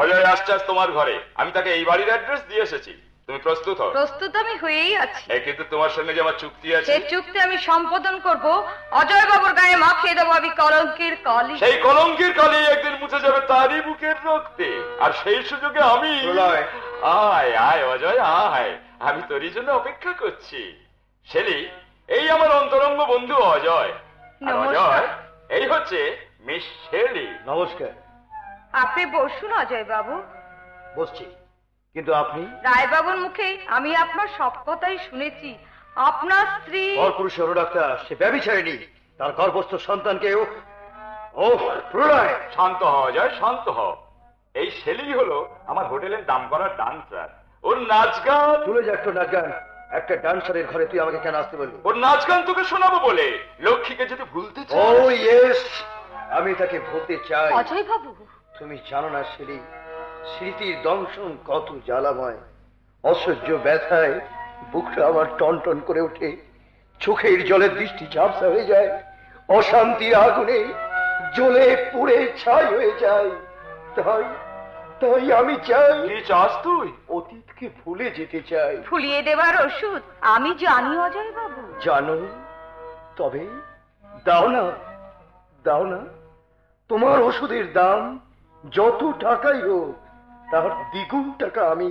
অজয় আসছে আজ তোমার ঘরে, আমি তাকে এই বাড়ির অ্যাড্রেস দিয়ে এসেছি। তুমি প্রস্তুত হও? প্রস্তুত আমি হয়েই আছি। কিন্তু তোমার সঙ্গে যে আমার চুক্তি আছে, সেই চুক্তি আমি সম্পাদন করব। অজয় বাবুর গায়ে মাখিয়ে দেবো আমি কলঙ্কের কালি। সেই কলঙ্কের কালি একদিন মুছে যাবে তারই বুকের রক্তে, আর সেই সুযোগে আমি। আয় আয় অজয় আয়, আমি তোরই জন্য অপেক্ষা করছি। শেলি, এই আমার অন্তরঙ্গ বন্ধু অজয়। অজয়, এই হচ্ছে মিস শেলি। নমস্কার। আপনি বসুন অজয় বাবু। বসছি, কিন্তু আপনি? রায়বাবুর মুখে আমি আপনার সব কথাই শুনেছি। আপনার স্ত্রী পরপুরুষ ডাক্তার, সে ব্যভিচারিণী, তার গর্ভস্থ সন্তানকেও। ও প্রলয়! শান্ত হ অজয়, শান্ত হ। এই শেলি হলো আমার হোটেলের দাম করা ডান্সার। ওর নাচ গান তুলে যা একটু নাচ গান। একটা ডান্সারের ঘরে তুই আমাকে কেন আসতে বললি? ওর নাচ গান তোকে শোনাবো বলে। লক্ষ্মীকে যদি ভুলতে চাস। ও ইয়েস, আমি তাকে ভুলতে চাই। অজয় বাবু, তুমি জানো না শেলি, স্মৃতির দংশন কত জ্বালাময়। অসহ্য ব্যথায় বুকটা আমার টনটন করে ওঠে, চোখের জলের দৃষ্টি ঝাপসা হয়ে যায়, অশান্তির আগুনে জ্বলে পুড়ে ছাই হয়ে যায়। তাই তাই আমি চাই। কি চাস তুই? অতীতকে ভুলে যেতে চাই। ভুলিয়ে দেবার ওষুধ আমি জানি অজয় বাবু। জানো? তবে দাও না, দাও না। তোমার ওষুধের দাম যত টাকাই হোক, তার দ্বিগুণ টাকা আমি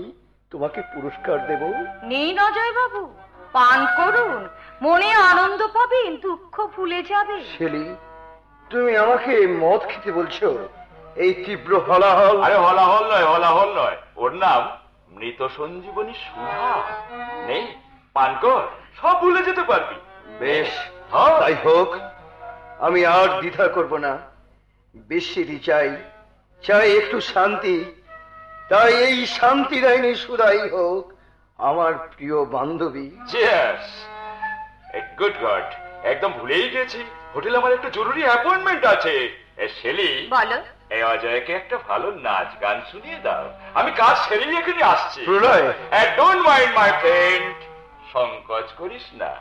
তোমাকে পুরস্কার দেব। নিন অজয় বাবু, পান করুন, মনে আনন্দ পাবেন, দুঃখ ভুলে যাবে। শেলি, তুমি আমাকে মদ খেতে বলছো? এই তীব্র হলাহল? আরে হলাহল নয়, হলাহল নয়, ওর নাম মৃত সঞ্জীবনী সুধা। নেই, পান কর, সব ভুলে যেতে পারবি। বেশ, তাই হোক। আমি আর দ্বিধা করব না। বেশি চাই, চাই একটু শান্তি। তাই এই শান্তি দায়নি সুধাই হোক আমার প্রিয় বান্ধবী। চিয়ার্স। গুড গড, একদম ভুলেই গেছি, হোটেলে আমার একটা জরুরি অ্যাপয়েন্টমেন্ট আছে। শেলি, বলো। এই অজয়কে একটা ভালো নাচ গান শুনিয়ে দাও। আমি কাজ সেরেই এখানে আসছি। প্রলয়, ডোন্ট মাইন্ড মাই ফ্রেন্ড, সংকোচ করিস না।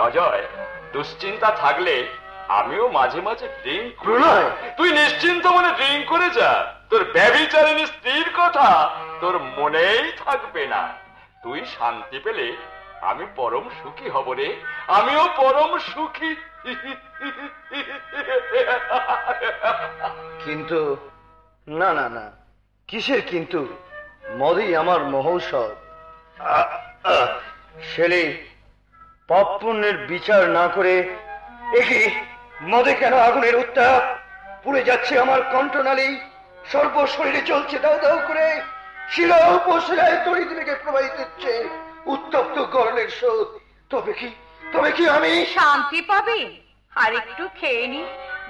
অজয়, দুশ্চিন্তা থাকলে আমিও মাঝে মাঝে ড্রিঙ্ক। প্রলয়, তুই নিশ্চিন্ত মনে ড্রিঙ্ক করে যা, তোর ব্যভিচারিণী স্ত্রীর কথা তোর মনেই থাকবে না। তুই শান্তি পেলে আমি পরম সুখী হব রে, আমিও পরম সুখী। কিন্তু না না না, কিসের কিন্তু? মদই আমার মহৌষধ। শেলি, পাপ পুণ্যের বিচার না করে একে মদে কেন আগুনের উত্তাপ? পুড়ে যাচ্ছে আমার কণ্ঠনালী, সর্ব শরীরে চলছে দাও দাও করে, শিরা উপশিরায় তড়িৎ বেগে প্রবাহিত হচ্ছে উত্তপ্ত গরলের স্রোত। তবে কি আমি শান্তি পাবে? আর একটু খেয়ে নি,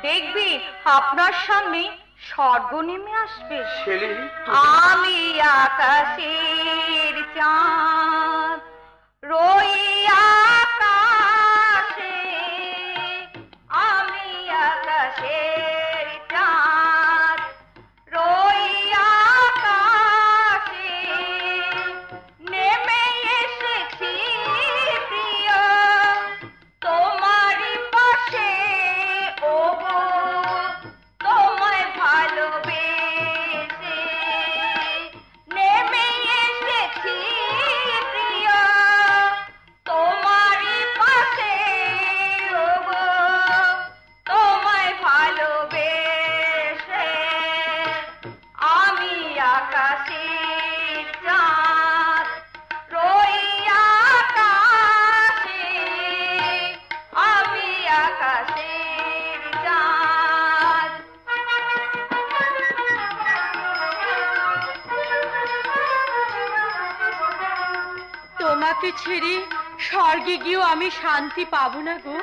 দেখবি আপনার সামনে স্বর্গ নেমে আসবে। শেলি, আমি আকাশের চাঁদ, রই আকাশে, আমি আকাশের চাঁদ, রই আকাশে, নেমে এসেছি প্রিয় তোমারই পাশে, ওগো তোমায় ভালোবেসে, নেমে এসেছি প্রিয় তোমারই পাশে, ওগো তোমায় ভালোবেসে, আমি আকাশের চাঁদ, রই আকাশে, আমি আকাশের চাঁদ। তোমাকে ছেড়ে স্বর্গে গিয়েও আমি শান্তি পাবো না গো।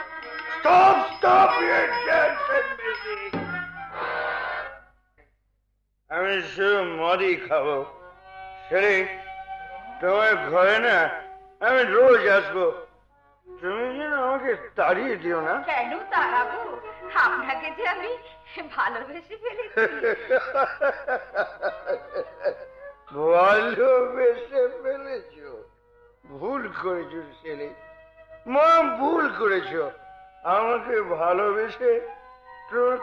Stop your dancing music! আমি শুধু মদই খাবো। শেলি, তোমার ঘরে না আমি রোজ আসবো। তুমি যেন আমাকে তাড়িয়ে দিও না। কেন তাড়াবো? আপনাকে যে আমি ভালোবেসে ফেলেছি। ভালোবেসে ফেলেছ? ভুল করেছো শেলি, মা ভুল করেছো। আমাকে ভালোবেসে তোর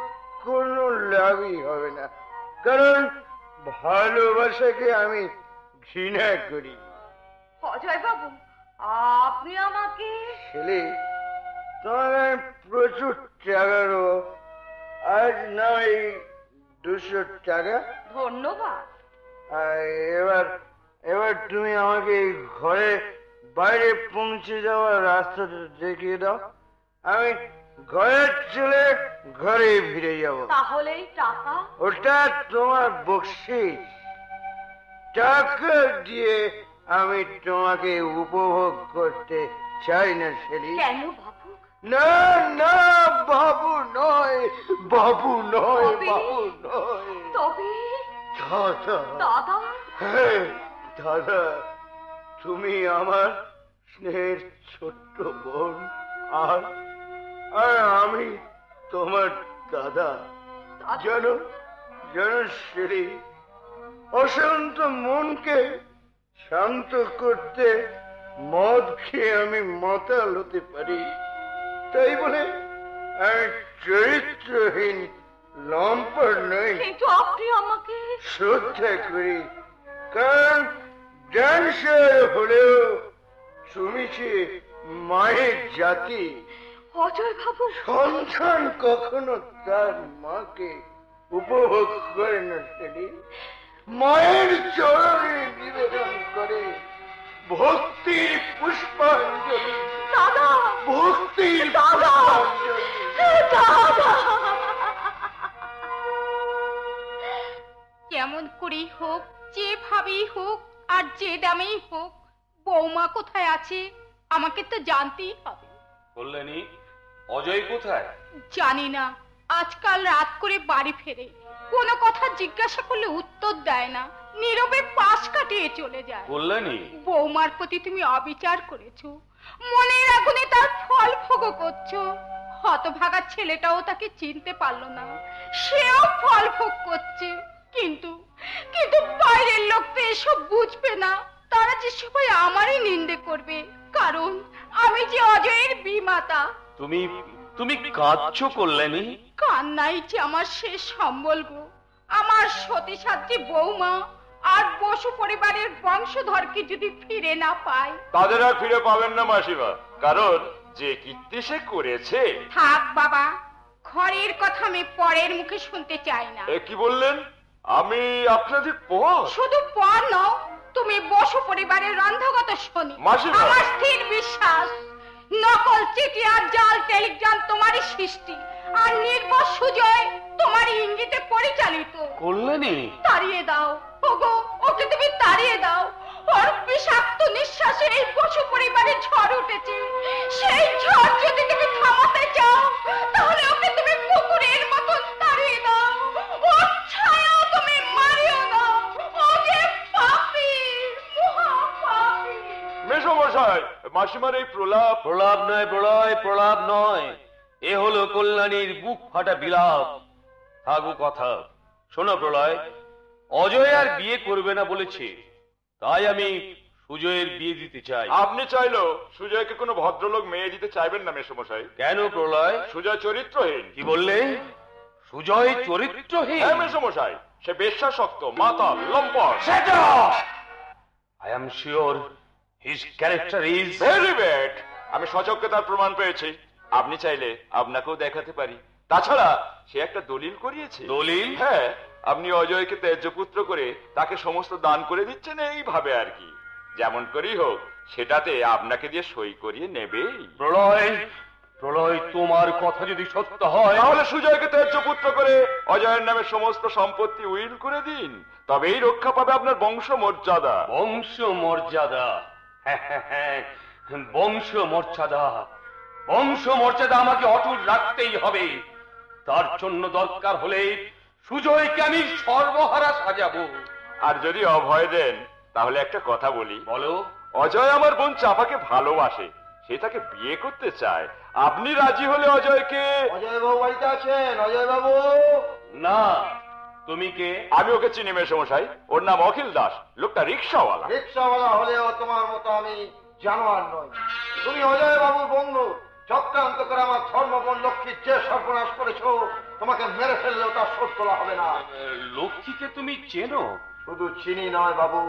কোনো লাভই হবে না, কারণ ভালোবাসাকে আমি ঘৃণা করি। অজয় বাবু, আপনি আমাকে ছেলে, তোমার আমি প্রচুর টাকা দেবো। আজ নয় 200 টাকা। ধন্যবাদ। আর এবার তুমি আমাকে ঘরে বাইরে পৌঁছে যাওয়ার রাস্তাটা দেখিয়ে দাও। আমি ঘরে চলে ঘরে ফিরে যাব। তাহলেই টাকা? ওটা তোমার বকশিশ। টাকা দিয়ে আমি তোমাকে উপভোগ করতে চাই না ছেলে। কেন বাবু? না না, বাবু নয়, বাবু নয়, বাবু নয়। তবে দাদা। দাদা? হ্যাঁ দাদা, তুমি আমার স্নেহের ছোট্ট বোন, আর আমি তোমার দাদা। জানো শ্রী, অশান্ত মনকে শান্ত করতে মদ খেয়ে আমি মাতাল হতে পারি। তাই বলে আমি চরিত্রহীন লম্পট নই। কিন্তু আপনি আমাকে শ্রদ্ধা করি, কারণ ডান্সার হলেও তুমি যে মায়ের জাতি। অজয় বাবু, সন্তান কখনো তার মাকে উপভোগ করে না সেটি, মায়ের চরণে নিবেদন করে ভক্তির পুষ্পাঞ্জলি। দাদা, ভক্তির দাদা, দাদা। কেমন করেই হোক, যেভাবেই হোক, আর যে দামেই হোক, বৌমা কোথায় আছে আমাকে তো জানতেই হবে। কল্যাণী, অজয় কোথায়? জানি না, আজকাল রাত করে বাড়ি ফেরে। কোনো কথা জিজ্ঞাসা করলে উত্তর দেয় না, নীরবে পাশ কাটিয়ে চলে যায়। কল্যাণী, বৌমার প্রতি তুমি অবিচার করেছো, মনের আগুনে তার ফল ভোগ করছো। হতভাগা ছেলেটাও তাকে চিনতে পারলো না, সেও ফল ভোগ করছে। কিন্তু কিন্তু বাইরের লোক তো এসব বুঝবে না, তারা যে সবাই আমারই নিন্দে করবে, কারণ আমি যে অজয়ের বিমাতা। তুমি তুমি কাঁদছো কল্যাণী? কান্নাই যে আমার শেষ সম্বল গো। আমার সতী সাধ্বী বৌমা আর বসু পরিবারের বংশধরকে যদি ফিরে না পায়। তাদের আর ফিরে পাবেন না মাসিমা, কারণ যে কীর্তি সে করেছে। থাক বাবা, ঘরের কথা আমি পরের মুখে শুনতে চাই না। কি বললেন? আমি আপনাদের পর? শুধু পর নও, তুমি বসু পরিবারের রন্ধগত শনি। মাসিমা, আমার স্থির বিশ্বাস নকল চিঠি আর জাল টেলিগ্রাম তোমারই সৃষ্টি, আর নির্বোধ সুজয় তোমারই ইঙ্গিতে পরিচালিত। কল্যাণী, তাড়িয়ে দাও ওগো, ওকে তুমি তাড়িয়ে দাও। ওর বিষাক্ত নিঃশ্বাসে এই বসু পরিবারে ঝড় উঠেছে। সেই ঝড় যদি তুমি থামাতে চাও, তাহলে ওকে তুমি কুকুরের মতন তাড়িয়ে দাও। ওর ছায়াও তুমি মারিও দাও। ও যে পাপী, মহা পাপী। মেসমশাই, মাসিমার এই প্রলাপ। প্রলাপ নয় প্রলয়, প্রলাপ নয়, এ হলো কল্যাণীর বুক ফাটা বিলাপ। থাকু কথা। শোনো প্রলয়, অজয় আর বিয়ে করবে না বলেছে, তাই আমি সুজয়ের বিয়ে দিতে চাই। আপনি চাইলেও সুজয়কে কোনো ভদ্রলোক মেয়ে দিতে চাইবেন না মেসমশাই। কেন প্রলয়? সুজয় চরিত্রহীন। কি বললে? সুজয় চরিত্রহীন? হ্যাঁ মেসমশাই, সে বেশ্যাসক্ত, মাতাল, লম্পট। I am sure his character is very bad. আমি সচক্ষে তার প্রমাণ পেয়েছি। আপনি চাইলে আপনাকেও দেখাতে পারি। তাছাড়া সে একটা দলিল করিয়েছে। দলিল? হ্যাঁ, আপনি অজয়কে ত্যায্য পুত্র করে তাকে সমস্ত দান করে দিচ্ছেন এইভাবে আর কি। যেমন করেই হোক সেটাতে আপনাকে দিয়ে সই করিয়ে নেবেই। প্রলয়, প্রলয়, তোমার কথা যদি সত্য হয়, তাহলে সুজয়কে ত্যায্য পুত্র করে অজয়ের নামে সমস্ত সম্পত্তি উইল করে দিন, তবেই রক্ষা পাবে আপনার বংশ মর্যাদা। বংশ মর্যাদা? বংশ মর্যাদা, বংশ মর্যাদা আমাকে অটুট রাখতেই হবে। তার জন্য দরকার হলে সুজয়কে আমি সর্বহারা সাজাবো। আর যদি অভয় দেন তাহলে একটা কথা বলি। বলো। অজয় আমার বোন চাপাকে ভালোবাসে, সে তাকে বিয়ে করতে চায়। আপনি রাজি হলে অজয়কে। অজয় বাবু বাড়িতে আছেন? অজয় বাবু? না। তুমি কে? আমি ওকে চিনি মেসমশাই, ওর নাম অখিল দাস, লোকটা রিক্সাওয়ালা। রিক্সাওয়ালা হলেও তোমার মতো আমি জানোয়ার নই। তুমি অজয় বাবুর বন্ধু, চক্রান্ত করে আমার ধর্মবোন লক্ষ্মীর যে সর্বনাশ করেছো, তোমাকে মেরে ফেললেও তার শোধ তোলা হবে না। লক্ষ্মীকে তুমি চেনো? শুধু চিনি নয় বাবু,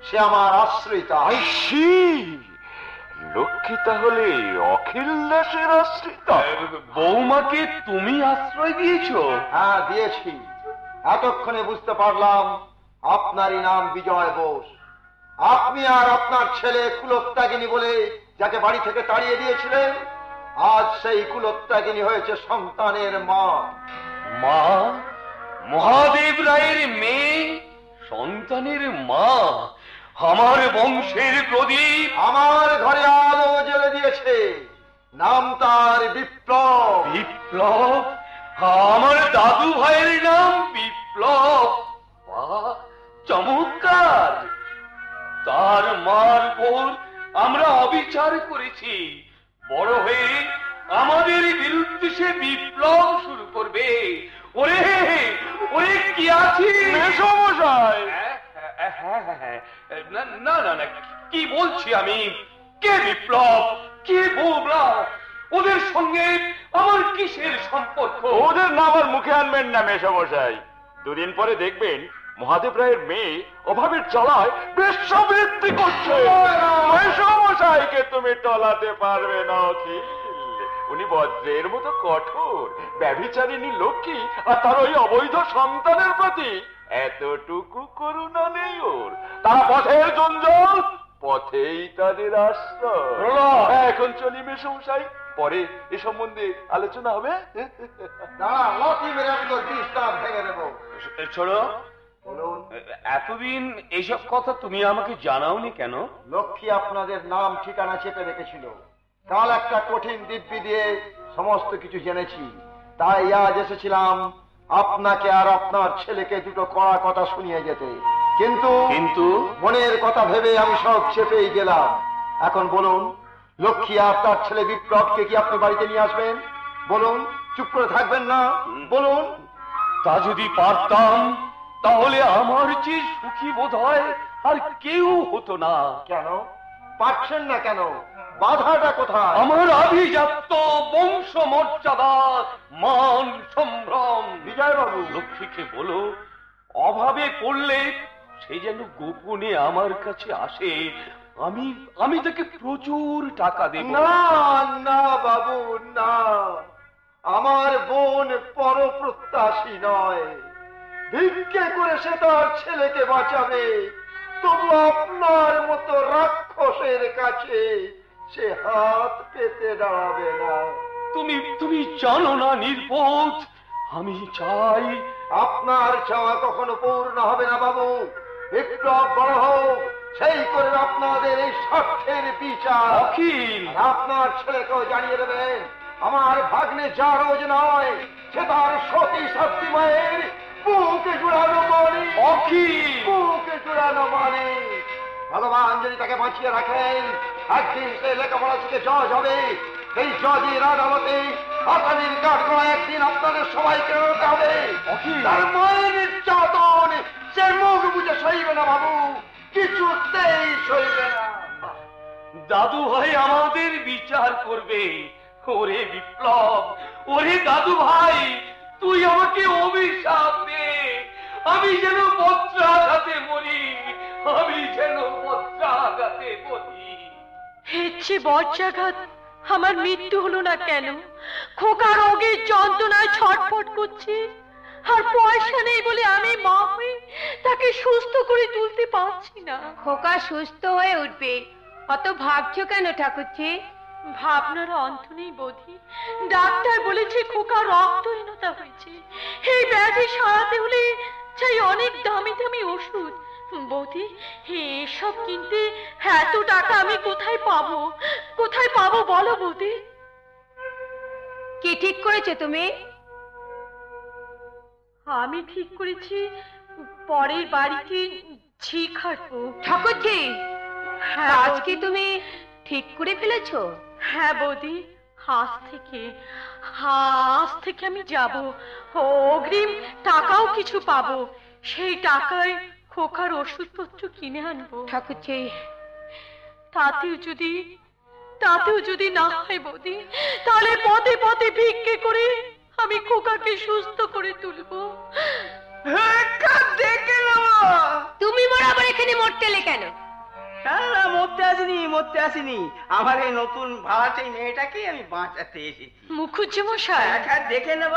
সে আমার আশ্রিতা। লক্ষ্মী তাহলে অখিল দাসের আশ্রিতা? বৌমাকে তুমি আশ্রয় দিয়েছো? হ্যাঁ দিয়েছি। এতক্ষণে বুঝতে পারলাম আপনারই নাম বিজয় বোস। আপনি আর আপনার ছেলে কুলত্যাগিনী বলে যাকে বাড়ি থেকে তাড়িয়ে দিয়েছিলেন, আজ সেই কুলত্যাগিনী হয়েছে সন্তানের মা। মা? মহাদেব রায়ের মেয়ে সন্তানের মা? আমার বংশের প্রদীপ আমার ঘরে আলো জ্বেলে দিয়েছে। নাম তার বিপ্লব। বিপ্লব? আমার দাদু ভাইয়ের নাম বিপ্লব? বাহ, চমৎকার। তার মার উপর আমরা অবিচার করেছি, বড় হয়ে আমাদের বিরুদ্ধে সে বিপ্লব শুরু করবে। ওরে ওরে কি আছি মেসমশাই! না না না না, কি বলছি আমি? কে বিপ্লব, কে বৌমা? ওদের সঙ্গে আমার কিসের সম্পর্ক? ওদের নাম আর মুখে আনবেন না মেসমশাই। দুদিন পরে দেখবেন মহাদেব রায়ের মেয়ে অভাবের জ্বালায় বেশ্যাবৃত্তি করছে। মেসমশাইকে তুমি টলাতে পারবে না অখিল। উনি বজ্রের মতো কঠোর। ব্যভিচারিণী লক্ষ্মী আর তার ওই অবৈধ সন্তানের প্রতি এতটুকু করুণা নেই ওর। তারা পথের জঞ্জাল, পথেই তাদের আশ্রয়। এখন চলি মেসমশাই, পরে এ সম্বন্ধে আলোচনা হবে। না, লাঠি মেরে আমি তোর বিষটা ভেঙে দেবো। ছোড়ো, বলুন। এতদিন এইসব কথা তুমি আমাকে জানাওনি কেন? লক্ষ্মী আপনাদের নাম ঠিকানা চেপে রেখেছিল। কাল একটা কঠিন দিব্যি দিয়ে সমস্ত কিছু জেনেছি, তাই আজ এসেছিলাম আপনাকে আর আপনার ছেলেকে দুটো কড়া কথা শুনিয়ে যেতে। কিন্তু মনের কথা ভেবে আমি সব চেপেই গেলাম। এখন বলুন, লক্ষ্মী আর তার ছেলে বিপ্লবকে কি আপনি বাড়িতে নিয়ে আসবেন? বলুন, চুপ করে থাকবেন না, বলুন। তা যদি পারতাম তাহলে আমার যে সুখী বোধ হয় আর কেউ হতো না। কেন পারছেন না? কেন, বাধাটা কোথায়? আমার আভিজাত্য বংশ মর্যাদা, মান সম্ভ্রম। বিজয়বাবু, লক্ষ্মীকে বলো অভাবে পড়লে সে যেন গোপনে আমার কাছে আসে। আমি তাকে প্রচুর টাকা দেব। না না বাবু, না। আমার বোন পরপ্রত্যাশী নয়। ভিক্ষে করে সে তার ছেলেকে বাঁচাবে, তবু আপনার মতো রাক্ষসের কাছে সে হাত পেতে দাঁড়াবে না। তুমি জানো না নির্বোধ, আমি চাই। আপনার চাওয়া কখনো পূর্ণ হবে না বাবু। বিপ্লব বড় হোক, সেই করে আপনাদের এই স্বার্থের বিচার। অখিল, আপনার ছেলেকেও জানিয়ে দেবেন, আমার ভাগ্নে যা রোজ নয়, সে তার সতী শাস্তি মায়ের বুকে জুড়ানো মানে। অখিল, বুকে জুড়ানো মানে। ভগবান যদি তাকে বাঁচিয়ে রাখেন, একদিন সে লেখাপড়া শিখে জজ হবে। সেই জজের আদালতে আসামির কাঠগড়া একদিন আপনাদের সবাইকে হতে হবে। তার মায়ের নির্যাতন সে মুখ বুঝে সইবে না বাবু, কিছুতেই সইবে না। দাদু ভাই আমাদের বিচার করবে। ওরে বিপ্লব, ওরে দাদু ভাই, তুই আমাকে অভিশাপ দে। আমি যেন বজ্রাঘাতে মরি, আমি যেন বজ্রাঘাতে মরি। হেচ্ছে বজ্রাঘাত আমার মৃত্যু হলো না কেন? খোকা রোগের যন্ত্রণায় ছটফট করছে, আর পয়সা নেই বলে আমি মা হয়ে তাকে সুস্থ করে তুলতে পারছি না। খোকা সুস্থ হয়ে উঠবে, অত ভাবছো কেন ঠাকুরছি? ভাবনার অন্ত নেই বৌদি। ডাক্তার বলেছে খোকা রক্তহীনতা হয়েছে। এই ব্যাধি সারাতে হলে চাই অনেক দামি দামি ওষুধ। বৌদি, এসব কিনতে এত টাকা আমি কোথায় পাবো? কোথায় পাবো বলো বৌদি? কি ঠিক করেছো তুমি? আমি ঠিক করেছি পরের বাড়িতে ঝি খাটবো। ঠাকুরজি, হ্যাঁ, আজকে তুমি ঠিক করে ফেলেছো? হ্যাঁ বৌদি, আজ থেকে আমি যাব। অগ্রিম টাকাও কিছু পাবো। সেই টাকায় খোকার ওষুধপত্র কিনে আনবো। ঠাকুরজি, তাতেও যদি না হয় বৌদি, তাহলে পথে পথে ভিক্ষে করে আমি খোকাকে সুস্থ করে তুলবো। তুমি বরাবর এখানে মরতে এলে কেন? না, মরতে আসিনি। আমার এই নতুন ভাড়াটে মেয়েটাকে আমি বাঁচাতে এসেছি। মুখুজ্জে মশাই, দেখে নেব।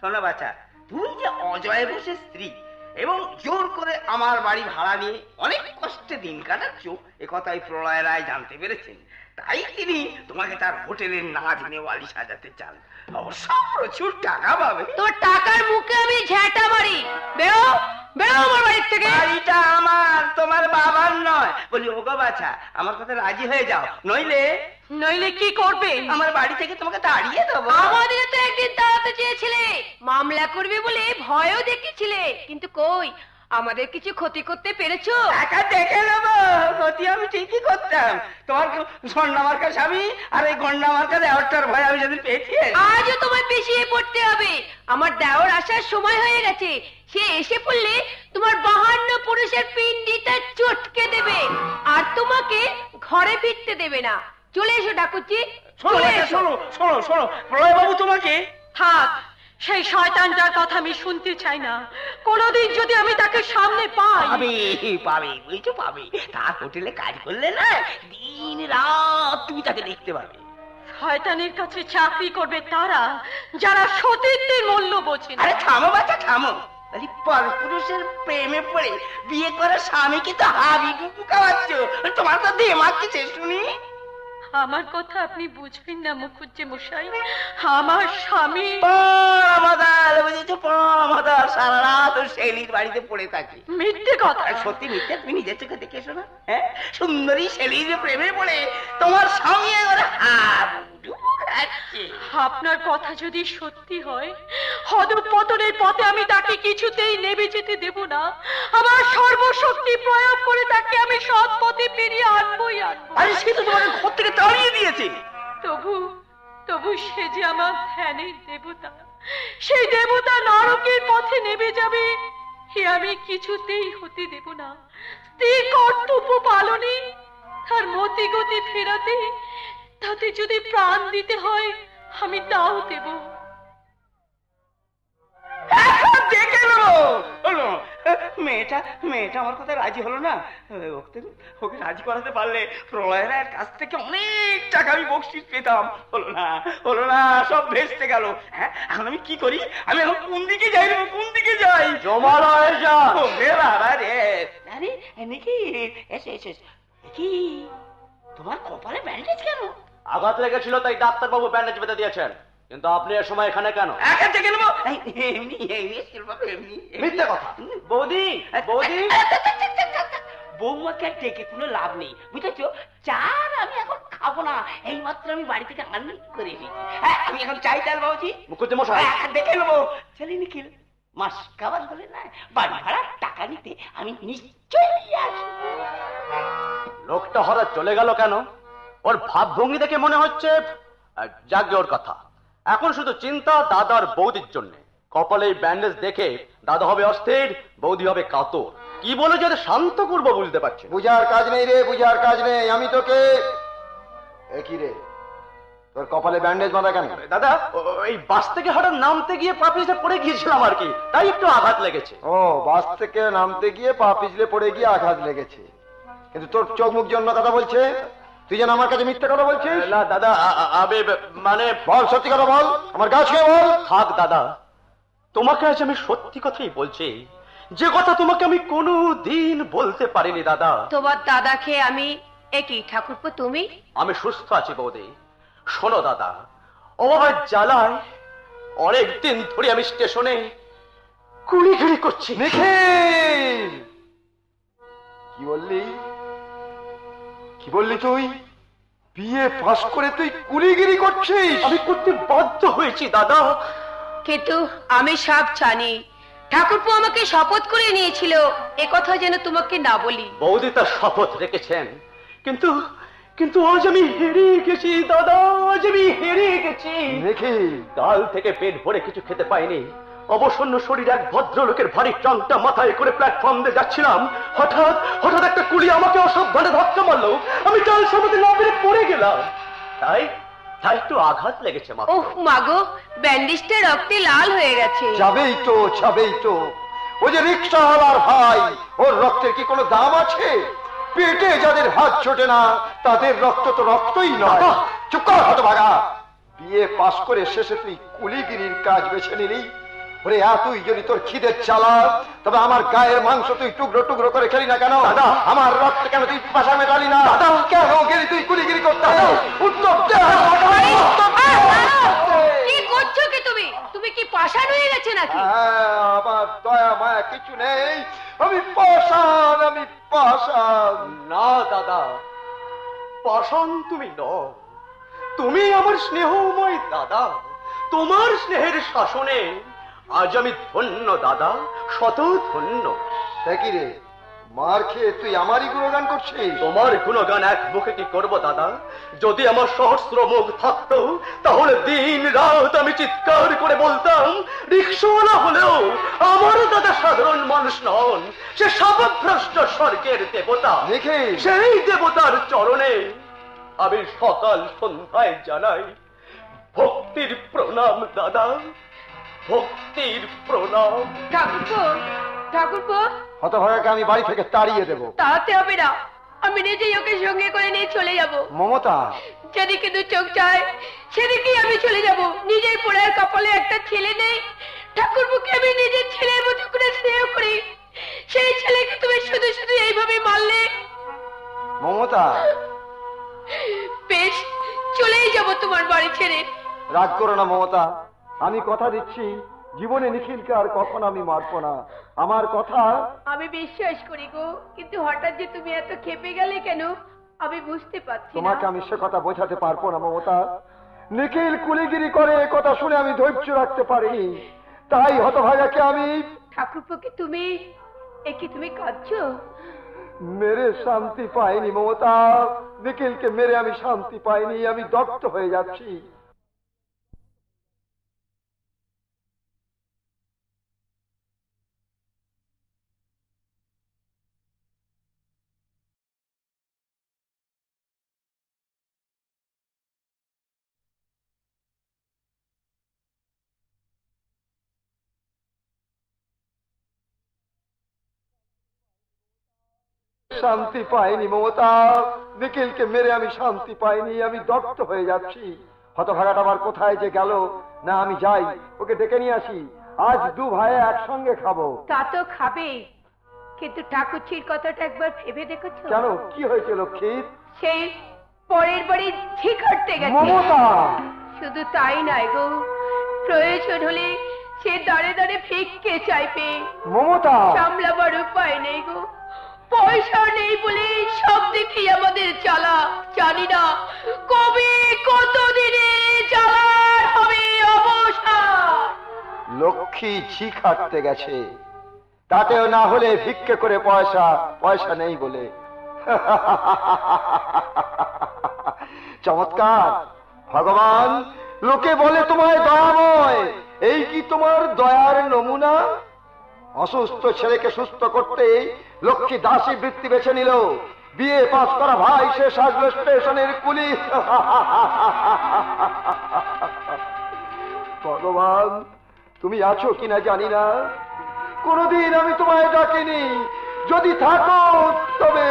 শোনো বাচ্চা, তুমি যে অজয় ঘোষের স্ত্রী এবং জোর করে আমার বাড়ি ভাড়া নিয়ে অনেক কষ্টে দিন কাটাচ্ছ, এ কথাই প্রলয় রায় জানতে পেরেছেন। তাই তিনি তোমাকে তার হোটেলের নাচ নেওয়ালি সাজাতে চান। অবশ্য প্রচুর টাকা পাবে। তোর টাকার মুখে আমি ঝ্যাঁটা মারি। বেরো বেরো আমার বাড়ির থেকে। বাড়িটা আমার, তোমার বাবার নয়। বলি ওগো বাছা, আমার কথা রাজি হয়ে যাও, নইলে কি করবে? আমার বাড়ি থেকে তোমাকে তাড়িয়ে দেবো। আমাদের তো একদিন তাড়াতে চেয়েছিলে, মামলা করবে বলে ভয়ও দেখিয়েছিলে, কিন্তু কই আমাদের কিছু ক্ষতি করতে পেরেছো? টাকা দেখে নেবো, ক্ষতি আমি ঠিকই করতাম। তোমার গন্ডা মার্কা স্বামী আর এই গন্ডা মার্কা দেওয়ারটার ভয় আমি সেদিন পেয়েছি। আজও তোমায় পিছিয়ে পড়তে হবে। আমার দেওর আসার সময় হয়ে গেছে। সে এসে পড়লে তোমার 52 পুরুষের পিণ্ডিটা চটকে দেবে আর তোমাকে ঘরে ফিরতে দেবে না। চলে এসো ঠাকুরজি। শোনো প্রলয় বাবু তোমাকে। থাক, সেই শয়তানটার কথা আমি শুনতে চাই না। কোনোদিন যদি আমি তাকে সামনে পাই। পাবে বুঝছো, পাবে। তার হোটেলে কাজ করলে না, দিন রাত তুমি তাকে দেখতে পাবে। শয়তানের কাছে চাকরি করবে তারা যারা সতীত্বের মূল্য বোঝে না। আরে থামো বাচ্চা, থামো। পরপুরুষের প্রেমে পড়ে বিয়ে করার স্বামীকে তো হাবিডুবু খাওয়াচ্ছ। তোমার তো দেমাগ কিছে শুনি। আমার কথা আপনি বুঝবেন না মুখুজ্জে মশাই। আমার স্বামী সারা রাত শেলির বাড়িতে পড়ে থাকে। মিথ্যে কথা। সত্যি মিথ্যে? তুমি নিজের চোখে দেখে এসো না। হ্যাঁ, সুন্দরী শেলির প্রেমে পড়ে তোমার স্বামী হাবিডুবু খাচ্ছে। আপনার কথা যদি সত্যি হয়, অধঃপতনের পথে আমি তাকে কিছুতেই নেমে যেতে দেব না। আমার সর্বশক্তি প্রয়োগ করে তাকে আমি সৎ পথে ফিরিয়ে আনবই আনবো। আরে সে তো তোমাকে ঘর থেকে তাড়িয়ে দিয়েছে। তবু সে যে আমার ধ্যানের দেবতা, সেই দেবতা নরকের পথে নেমে যাবে এ আমি কিছুতেই হতে দেব না। স্ত্রীর কর্তব্য পালনে, তার মতি গতি ফেরাতে, তাতে যদি প্রাণ দিতে হয় আমি তাও দেব। দেখে নেবো। মেয়েটা আমার কথা রাজি হলো না। ওকে রাজি করাতে পারলে প্রলয় রায়ের কাছ থেকে অনেক টাকা আমি বকশিশ পেতাম। হলো না, সব ভেস্তে গেল। হ্যাঁ, এখন আমি কি করি? আমি এখন কোন দিকে যাই? আরে নাকি কি তোমার কপালে ব্যান্ডেজ কেন? আঘাত লেগেছিল তাই ডাক্তার বাবু ব্যান্ডেজ বেঁধে দিয়েছেন। কিন্তু আপনি এর সময় এখানে কেন? দেখে নেবো। মিথ্যে কথা। বৌদি বৌমাকে ডেকে কোনো লাভ নেই, বুঝেছো? চার আমি এখন খাবো না, এই মাত্র আমি বাড়ি থেকে আনন্দ করে এসেছি। আমি এখন চাই চাল বাবুজি। মুখুজ্জে মশাই, দেখে নেবো। চলে নিখিল, মাস খাবার হলে না বাড়ি ভাড়ার টাকা নিতে আমি নিশ্চয়ই আসবো। লোকটা হঠাৎ চলে গেল কেন? ওর ভাবভঙ্গি দেখে মনে হচ্ছে যাকে ওর কথা। এখন শুধু চিন্তা দাদার বৌদির জন্য। কপালে ব্যান্ডেজ দেখে দাদা হবে অস্থির, বৌদি হবে কাতর। কি বলে যে শান্ত করবো বুঝতে পারছি। বুঝার কাজ নেই রে, বুঝার কাজ নেই। আমি তোকে একই রে, তোর কপালে ব্যান্ডেজ বাঁধা কেন? দাদা, এই বাস থেকে হঠাৎ নামতে গিয়ে পা পিছলে পড়ে গিয়েছিলাম আর কি, তাই একটু আঘাত লেগেছে। ও, বাস থেকে নামতে গিয়ে পা পিছলে পড়ে গিয়ে আঘাত লেগেছে। কিন্তু তোর চোখ মুখ জন্য কথা বলছে, তুই যেন আমার কাছে মিথ্যে কথা বলছিস। না দাদা, আমি মানে বল, সত্যি কথা বল, আমার গা ছুঁয়ে বল। থাক দাদা, তোমাকে আজ আমি সত্যি কথাই বলছি, যে কথা তোমাকে আমি কোনো দিন বলতে পারিনি দাদা। তোমার দাদাকে আমি একই ঠাকুরপো তুমি? আমি সুস্থ আছি বৌদি। শোনো দাদা, অভাবের জ্বালায় অনেক দিন ধরে আমি স্টেশনে কুড়িঘুড়ি করছি। নিখিল, কি বললি তুই? বিয়ে পাস করে তুই কুলিগিরি করছিস? আমি করতে বাধ্য হয়েছি দাদা। কিন্তু আমি সব জানি। ঠাকুরপো আমাকে শপথ করে নিয়েছিল এ কথা যেন তোমাকে না বলি। বৌদি তার শপথ রেখেছেন, কিন্তু আজ আমি হেরে গেছি দাদা, আজ আমি হেরে গেছি। নিখিল, কাল থেকে পেট ভরে কিছু খেতে পাইনি। অবসন্ন শরীর এক ভদ্রলোকের ভারী ট্রাঙ্কটা মাথায় করে প্ল্যাটফর্ম দিয়ে যাচ্ছিলাম। হঠাৎ একটা কুলি আমাকে অসাবধানে ধাক্কা মারলো। আমি চাল সামনে না পেরে পড়ে গেলাম। তাই একটু আঘাত লেগেছে মা। ওহ মাগো, ব্যান্ডেজটা রক্তে লাল হয়ে গেছে। যাবেই তো ওই যে রিক্সাওয়ালার ভাই, ওর রক্তের কি কোনো দাম আছে? পেটে যাদের হাত ছোটে না তাদের রক্ত তো রক্তই নয়। চুপ কর হতভাগা, বিয়ে পাশ করে শেষে তুই কুলিগিরির কাজ বেছে নিলি। ওরে তুই যদি তোর খিদের চালা, তবে আমার গায়ের মাংস তুই টুকরো টুকরো করে খেলি না কেন? দাদা, আমার রক্ত কেন তুই পাশা মেটালি না? দাদা, কেন গেলি তুই কুলিগিরি করতে? উত্তর দে। কি করছো কি তুমি? তুমি কি পাষাণ হয়ে গেছে নাকি? আমার দয়া মায়া কিছু নেই, আমি পাষাণ। না দাদা, পাষাণ তুমি নও, তুমি আমার স্নেহময় দাদা। তোমার স্নেহের শাসনে আজ আমি ধন্য দাদা, শত ধন্য। দেখি রে, মার খেয়ে তুই আমারই গুণগান করছিস? তোমার গুণগান এক মুখে কি করবো দাদা? যদি আমার সহস্র মুখ থাকতো তাহলে দিন রাত আমি চিৎকার করে বলতাম, রিক্সাওয়ালা হলেও আমার দাদা সাধারণ মানুষ নন, সে শাপগ্রস্ত স্বর্গের দেবতা। সেই দেবতার চরণে আমি সকাল সন্ধ্যায় জানাই ভক্তির প্রণাম দাদা, ভক্তির প্রণাম। ঠাকুরপো, হতভাগাকে আমি বাড়ি থেকে তাড়িয়ে দেব। তাড়াতে হবে না, আমি নিজেই ওকে সঙ্গে করে নিয়ে চলে যাব। মমতা, যেদিকে দু চোখ চায় সেদিকেই আমি চলে যাব। নিজের পোড়ার কপালে একটা ছেলে নেই, ঠাকুরপুকে আমি নিজের ছেলের মতো করে স্নেহ করি, সেই ছেলেকে তুমি শুধু শুধু এইভাবে মারলে। মমতা, বেশ, চলেই যাব তোমার বাড়ি ছেড়ে। রাগ করো না মমতা, আমি কথা দিচ্ছি জীবনে নিখিলকে আর কখনো আমি মারবো না। আমার কথা আমি বিশ্বাস করি গো, কিন্তু হঠাৎ যে তুমি এত খেপে গেলে কেন আমি বুঝতে পারছি না। তোমাকে আমি সে কথা বোঝাতে পারবো না মমতা। নিখিল কুলিগিরি করে এ কথা শুনে আমি ধৈর্য রাখতে পারিনি, তাই হতভাগাকে আমি। ঠাকুরপোকে তুমি একে তুমি কাঁদছো? মেরে শান্তি পাইনি মমতা, নিখিলকে মেরে আমি শান্তি পাইনি, আমি দগ্ধ হয়ে যাচ্ছি। শান্তি পাইনি মমতা, নিখিলকে মেরে আমি শান্তি পাইনি, আমি দগ্ধ হয়ে যাচ্ছি। হতভাগাটা আমার কোথায় যে গেল? না, আমি যাই, ওকে ডেকে নিয়ে আসি। আজ দু ভাই একসঙ্গে খাবো। তা তো খাবে, কিন্তু ঠাকুরছির কথাটা একবার ভেবে দেখেছো? কেন, কি হয়েছে লক্ষ্মীর? সেই পরের বাড়ি ঝি কাটতে গেছে। মমতা, শুধু তাই নয় গো, প্রয়োজন হলে সে দাঁড়ে দাঁড়ে ভিক্ষে চাইবে। মমতা, সামলাবার উপায় নেই গো, পয়সা নেই বলে সব দিকে আমাদের জ্বালা। জানি না কবে কতদিনে জ্বালার হবে অবসান। লক্ষ্মী ঝি কাটতে গেছে, তাতেও না হলে ভিক্ষে করে পয়সা নেই বলে। চমৎকার ভগবান, লোকে বলে তোমায় দয়াময়, এই কি তোমার দয়ার নমুনা? অসুস্থ ছেলেকে সুস্থ করতে লক্ষ্মী দাসী বৃত্তি বেছে নিল, বিয়ে পাস করা ভাই সে সাজলো স্টেশনের কুলি। ভগবান, তুমি আছো কিনা জানি না, কোনদিন আমি তোমায় ডাকিনি, যদি থাকো তবে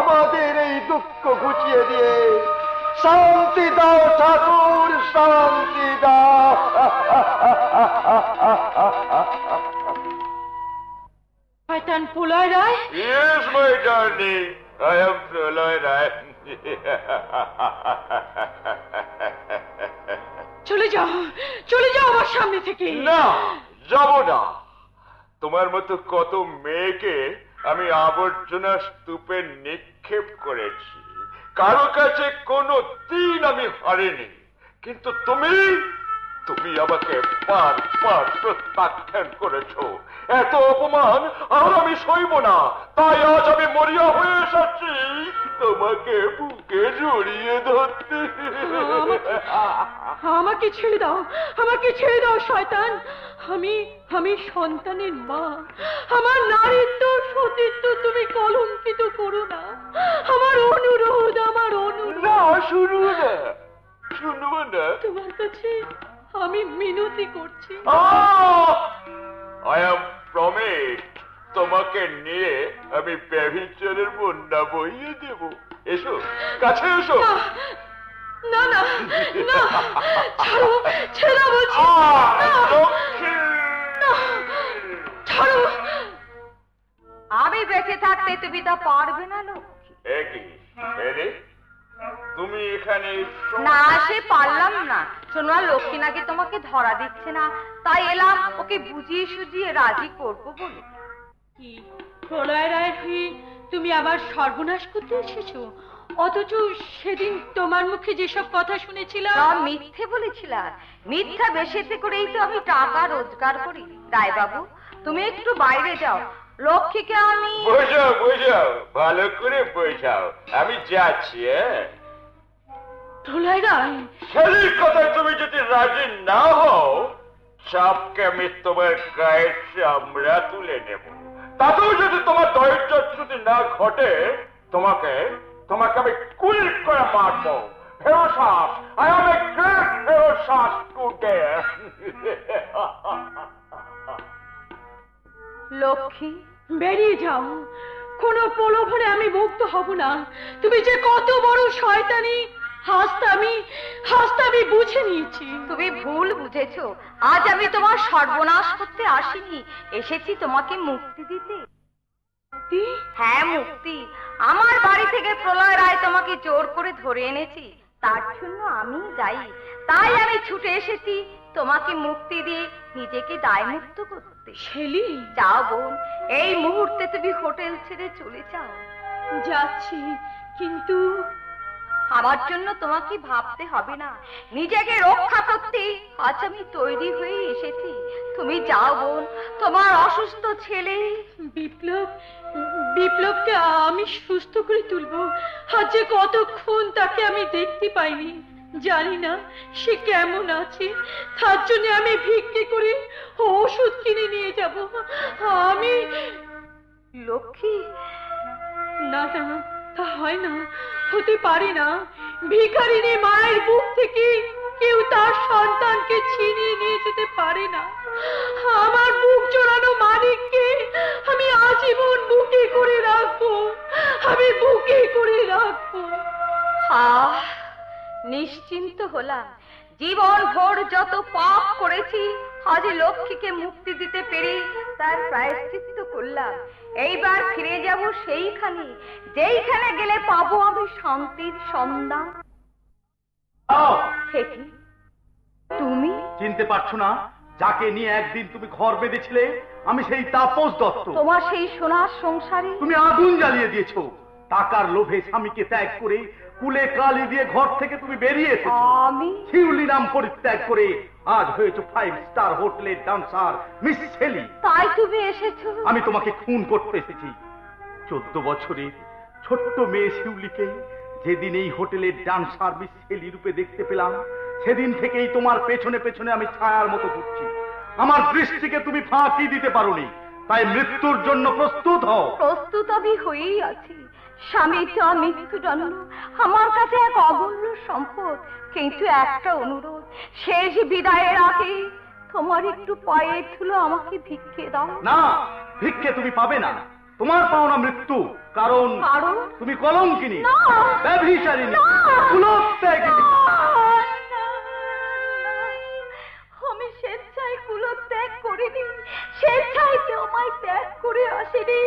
আমাদের এই দুঃখ ঘুচিয়ে দিয়ে শান্তি দাও ঠাকুর, শান্তি দাও। শয়তান প্রলয় রায়? Yes, my darling, I am প্রলয় রায়। চলে যাও আমার সামনে থেকে। না, যাব না। তোমার মতো কত মেয়েকে আমি আবর্জনা স্তূপে নিক্ষেপ করেছি, কারো কাছে কোনো দিন আমি হারিনি, কিন্তু তুমি আমাকে বারবার প্রত্যাখ্যান করেছো। এত অপমান আর আমি সইব না, তাই আজ আমি মরিয়া হয়ে এসেছি তোমাকে বুকে জড়িয়ে ধরতে। আমাকে ছেড়ে দাও শয়তান। আমি সন্তানের মা, আমার নারীত্ব সতীত্ব তুমি কলঙ্কিত করো না। আমার অনুরোধ। না, শুরু না, শুনবো না? তোমার কাছে আমি মিনতি করছি। আই অ্যাম প্রমিস, তোমাকে নিয়ে আমি ব্যভিচারের বন্যা বইয়ে দেব। এসো, কাছে এসো। না না না, ছাড়ো, ছেড়ে বলছি। ছাড়ো। আমি বেঁচে থাকতে তুমি তা পারবে না লক্ষ্মী। একই তুমি এখানে না, সে পারলাম না। শোনো, লক্ষ্মী নাকি তোমাকে ধরা দিচ্ছে না, তাই এলাম ওকে বুঝিয়ে সুঝিয়ে রাজি করবো বলে। কি প্রলয় রায়ের হয়ে তুমি আবার সর্বনাশ করতে এসেছো? অথচ সেদিন তোমার মুখে যেসব কথা শুনেছিলাম মিথ্যে বলেছিলাম। মিথ্যা বেশিতে করেই তো আমি টাকা রোজগার করি। রায় বাবু, তুমি একটু বাইরে যাও, লক্ষ্মীকে আমি বোঝাও বোঝাও, ভালো করে বোঝাও, আমি যাচ্ছি। প্রলয় রায়, ছেলের কথায় তুমি যদি রাজি না হও, সবকে আমি তোমার গায়ের চামড়া তুলে নেব। তাতেও যদি তোমার ধৈর্যচ্যুতি না ঘটে, তোমাকে আমি কুল করে মারবো। Ferocious, I am a great ferocious today. Lakshmi, বেরিয়ে যাও। কোনো প্রলোভনে আমি মুক্ত হব না। তুমি যে কত বড় শয়তানি হাসতামি বুঝে নিয়েছি। তুমি ভুল বুঝেছো। আজ আমি তোমার সর্বনাশ করতে আসিনি, এসেছি তোমাকে মুক্তি দিতে। হ্যাঁ, মুক্তি। আমার বাড়ি থেকে প্রলয় রায় তোমাকে জোর করে ধরে এনেছি, তার জন্য আমি দায়ী। তাই আমি ছুটে এসেছি তোমাকে মুক্তি দিয়ে নিজেকে দায়মুক্ত করতে। শেলি, যাও বোন, এই মুহূর্তে তুমি হোটেল ছেড়ে চলে যাও। যাচ্ছি, কিন্তু আমার জন্য তোমাকে ভাবতে হবে না, নিজেকে রক্ষা করতে আজ আমি তৈরি হয়ে এসেছি। তুমি যাও বোন, তোমার অসুস্থ ছেলে বিপ্লবকে আমি সুস্থ করে তুলবো। আজ যে কতক্ষণ তাকে আমি দেখতে পাইনি, জানি না সে কেমন আছে। তার জন্য আমি ভিক্ষে করে ওষুধ কিনে নিয়ে যাব। আমি লক্ষ্মী, না না, তা হয় না, হতে পারে না। ভিখারিনী মায়ের বুক থেকে কেউ তার সন্তানকে ছিনিয়ে নিয়ে যেতে পারে না। আমার বুক জোড়ানো মানিককে আমি আজীবন বুকে করে রাখবো, আমি বুকে করে রাখবো। নিশ্চিন্ত হলাম। জীবন ভোর যত পাপ করেছি, আজ লক্ষ্মীকে মুক্তি দিতে পেরে তার প্রায়শ্চিত্ত করলাম। এইবার ফিরে যাব সেইখানে যেইখানে গেলে পাবো আমি শান্তির সন্ধান। তুমি চিনতে পারছো না যাকে নিয়ে একদিন তুমি ঘর বেঁধেছিলে? আমি সেই তাপস দত্ত। তোমার সেই সোনার সংসারে তুমি আগুন জ্বালিয়ে দিয়েছো। টাকার লোভে স্বামীকে ত্যাগ করে কুলে কালি দিয়ে ঘর থেকে তুমি বেরিয়ে এসেছো। আমি শিউলি নাম পরিত্যাগ করে আজ হয়েছো 5 স্টার হোটেলের ডান্সার মিস শেলি। তাই তুমি এসেছো? আমি তোমাকে খুন করতে এসেছি। 14 বছরের ছোট্ট মেয়ে শিউলিকে যেদিন এই হোটেলের ডান্সার মিস শেলি রূপে দেখতে পেলাম, সেদিন থেকেই তোমার পেছনে পেছনে আমি ছায়ার মতো ঘুরছি। আমার দৃষ্টিকে তুমি ফাঁকি দিতে পারোনি, তাই মৃত্যুর জন্য প্রস্তুত হও। প্রস্তুত আমি হয়েই আছি। স্বামীটা মৃত্যুদণ্ড আমার কাছে এক অমূল্য সম্পদ, কিন্তু একটা অনুরোধ, শেষ বিদায়ের আগে তোমার একটু পায়ের ধুলো আমাকে ভিক্ষে দাও। না, ভিক্ষে তুমি পাবে না। তোমার পাওনা মৃত্যু, কারণ তুমি কলঙ্কিনী, ব্যভিচারিণী, কুলত্যাগিনী। আমি স্বেচ্ছায় কুলত্যাগ করিনি, স্বেচ্ছায় কেউ আমায় ত্যাগ করে আসেনি,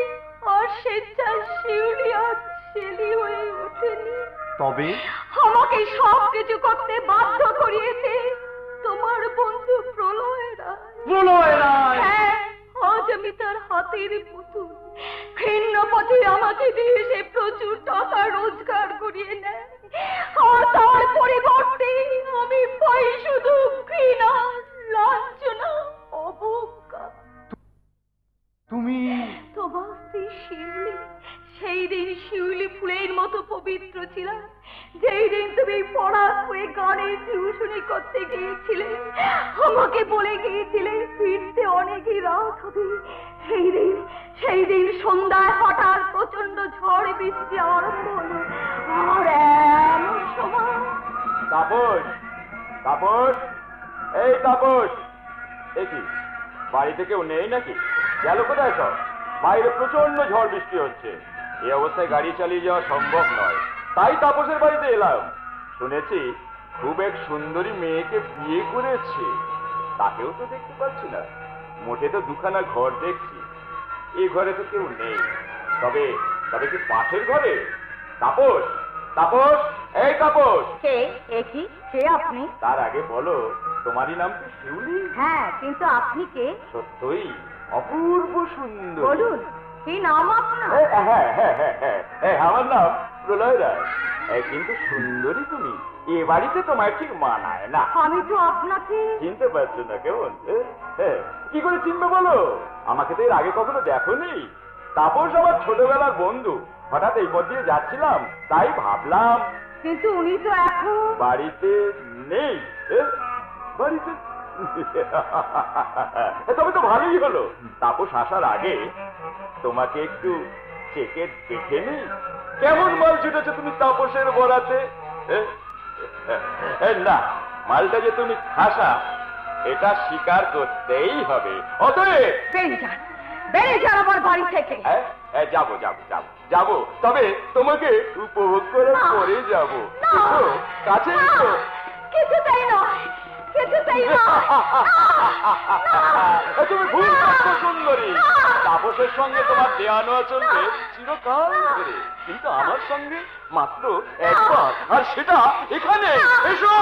আর স্বেচ্ছায় শিউলি আর শেলি হয়ে ওঠেনি। তবে আমাকে সবকিছু করতে বাধ্য করিয়েছে তোমার বন্ধু প্রলয় রায়। হ্যাঁ, আজ আমি তার হাতের পুতুল। ঘৃণ্য পথে আমাকে দিয়ে সে প্রচুর টাকা রোজগার করিয়ে নেয়, আর তার পরিবর্তে আমি পাই শুধু ঘৃণা, লাঞ্ছনা, অবজ্ঞা। তুমি তোমার স্ত্রী শিউলি, সেই দিন শিউলি ফুলের মতো পবিত্র ছিলাম, যেই দিন তুমি পড়ার হয়ে গানের টিউশনি করতে গিয়েছিলে, আমাকে বলে গিয়েছিলে ফিরতে অনেকই রাত হবে। সেই দিন সন্ধ্যায় হঠাৎ প্রচন্ড ঝড় বৃষ্টি আরম্ভ হলো, আর এমন সময় তাপস, তাপস, এই তাপস, এ কি বাড়িতে কেউ নেই নাকি? গেল কোথায় সব? বাইরে প্রচন্ড ঝড় বৃষ্টি হচ্ছে, এই অবস্থায় গাড়ি চালিয়ে যাওয়া সম্ভব নয়, তাই তাপসের বাড়িতে এলাম। শুনেছি খুব এক সুন্দরী মেয়েকে বিয়ে করেছে, তাকেও তো দেখতে পাচ্ছি না, মোটে তো দুখানা ঘর দেখছি, এই ঘরে তো কেউ নেই। তবে তবে কি পাশের ঘরে? তাপস, তাপস, এই তাপস। কে? কি কে আপনি? তার আগে বলো, তোমারই নাম কি শিউলি? হ্যাঁ, কিন্তু আপনি কে? সত্যই অপূর্ব সুন্দর। বলুন, কি নাম আপনার? হ্যাঁ হ্যাঁ হ্যাঁ হ্যাঁ, আমার নাম প্রলয় রায়। কিন্তু সুন্দরী তুমি, এ বাড়িতে তোমায় ঠিক মানায় না। আমি তো আপনাকে চিনতে পারছো না কেমন? কি করে চিনবে বলো? আমাকে তো এর আগে কখনো দেখোনি। তাপস আমার ছোটবেলার বন্ধু, হঠাৎ এই পথ দিয়ে যাচ্ছিলাম, তাই ভাবলাম। কিন্তু উনি তো এখন বাড়িতে নেই। বাড়িতে তবে তো ভালোই হলো, তাপস আসার আগে তোমাকে একটু চেকে দেখে নি। কেমন মাল ছুটেছো তুমি তাপসের বরাতে? না, মালটা যে তুমি খাসা এটা স্বীকার করতেই হবে। অতএব বেড়ে যান আমার বাড়ি থেকে। যাবো যাবো যাবো যাবো, তবে তোমাকে উপভোগ করে পরে যাবো। কাছে কিছুতেই নয়, কিছুতেই নয়। তুমি ভুল করছো সুন্দরী। তাপসের সঙ্গে তোমার দেয়ানো চলবে চিরকাল ধরে, কিন্তু আমার সঙ্গে মাত্র একবার, আর সেটা এখানে। এসো।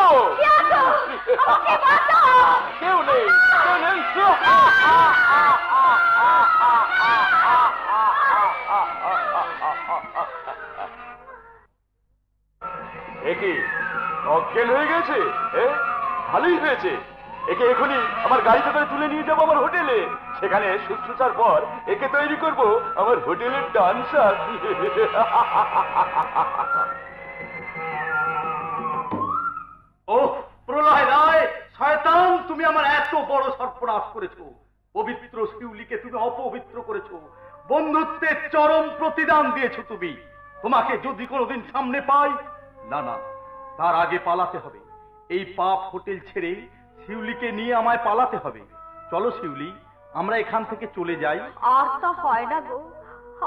কেউ নেই, কেউ নেই। একে অজ্ঞান হয়ে গেছে? ভালোই হয়েছে, একে এখনই আমার গাড়িতে করে তুলে নিয়ে যাবো আমার হোটেলে, সেখানে শুশ্রূষার পর একে তৈরি করব আমার হোটেলের ডান্সার। ও প্রলয় রায়, শয়তান, তুমি আমার এত বড় সর্বনাশ করেছো। পবিত্র শিউলিকে তুমি অপবিত্র করেছো, বন্ধুত্বের চরম প্রতিদান দিয়েছো তুমি। তোমাকে যদি কোনোদিন সামনে পাই, না না, তার আগে পালাতে হবে। এই পাপ হোটেল ছেড়ে শিউলিকে নিয়ে আমায় পালাতে হবে। চলো শিউলি, আমরা এখান থেকে চলে যাই। আর তা হয় না গো,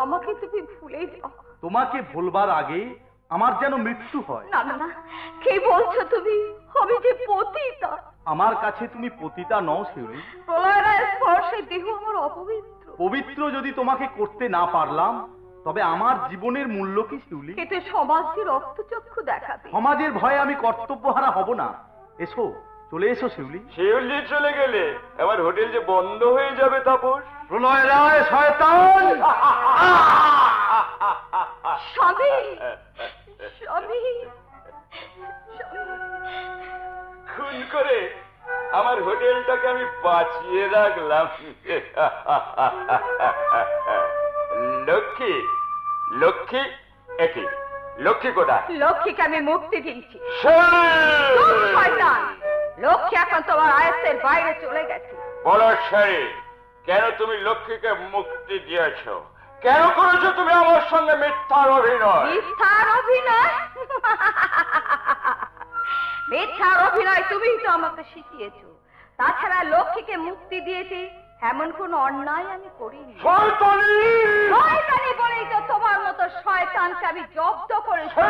আমাকে তুমি ভুলে যাও। তোমাকে ভুলবার আগে আমার যেন মৃত্যু হয়। না না না, কি বলছো তুমি? আমি যে পতিতা। আমার কাছে তুমি পতিতা নও শিউলি। প্রলয়ের স্পর্শে দেহ আমার অপবিত্র। পবিত্র যদি তোমাকে করতে না পারলাম, তবে আমার জীবনের মূল্য কি শিউলি? এতে সমাজের রক্তচক্ষু দেখাবে। সমাজের ভয়ে আমি কর্তব্যহারা হব না। এসো, চলে এসো শিউলি। শিউলি চলে গেলে আমার হোটেল যে বন্ধ হয়ে যাবে তাপস। প্রলয় রায়, শয়তান! স্বামী, স্বামী, খুন করে আমার হোটেলটাকে আমি বাঁচিয়ে রাখলাম। লক্ষ্মী, লক্ষ্মী, একই লক্ষ্মী কোথায়? লক্ষ্মীকে আমি মুক্তি দিয়েছি। শয়তান! লক্ষ্মী এখন তোমার আয়ত্তের বাইরে চলে গেছে। বলো শরীর, কেন তুমি লক্ষ্মীকে মুক্তি দিয়েছ? কেন করেছো তুমি আমার সঙ্গে মিথ্যার অভিনয়? মিথ্যার অভিনয়? মিথ্যার অভিনয় তুমিই তো আমাকে শিখিয়েছো। তাছাড়া লক্ষ্মীকে মুক্তি দিয়েছি এমন কোন অন্যায় আমি করিনি। শয়তানি! শয়তানি বলেই তো তোমার মতো শয়তানকে আমি জব্দ করেছি।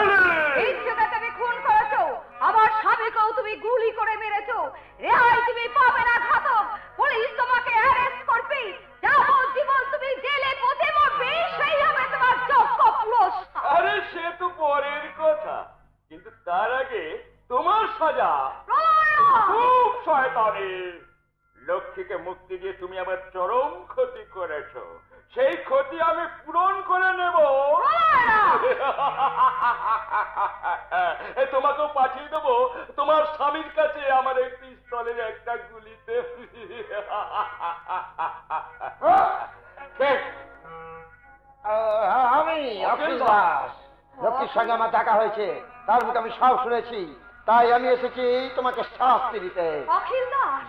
ইচ্ছুকে তুমি খুন করেছো, আমার স্বামীকেও তুমি গুলি করে মেরেছো। রেহাই তুমি পাবে না ঘাতক, পুলিশ তোমাকে অ্যারেস্ট করবে। যাবজ্জীবন তুমি জেলে পথে মরবে, সেই হবে তোমার যোগ্য পুরস্কার। আরে সে তো পরের কথা, কিন্তু তার আগে তোমার সাজা। খুব শয়তানি! লক্ষ্মীকে মুক্তি দিয়ে তুমি আমার চরম ক্ষতি করেছ, সেই ক্ষতি আমি পূরণ করে নেব। তোমাকেও পাঠিয়ে দেবো তোমার স্বামীর কাছে আমার এই পিস্তলের একটা গুলিতে। আমি অখিল দাস। লক্ষ্মীর সঙ্গে আমার দেখা হয়েছে, তার মুখে আমি সব শুনেছি, তাই আমি এসেছি তোমাকে শাস্তি দিতে।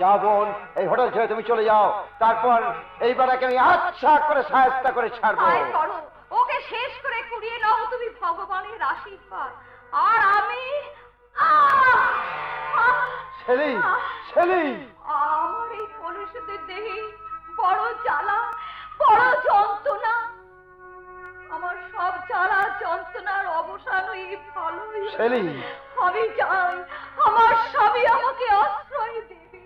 যাও বোন, এই হোটেল ছেড়ে তুমি চলে যাও, তারপর এই বেড়াকে আমি আচ্ছা করে সাহায্য করে ছাড়বো। ওকে শেষ করে কুড়িয়ে নাও তুমি ভগবানের আশীর্বাদ। আর আমি ছেলে ছেলে আমার এই কলুষিতের দেহে বড় জ্বালা, বড় যন্ত্রণা। আমার সব জ্বালা যন্ত্রণার অবসান হয়ে ভালোই ছেলে আমি চাই আমার স্বামী আমাকে আশ্রয় দেবে।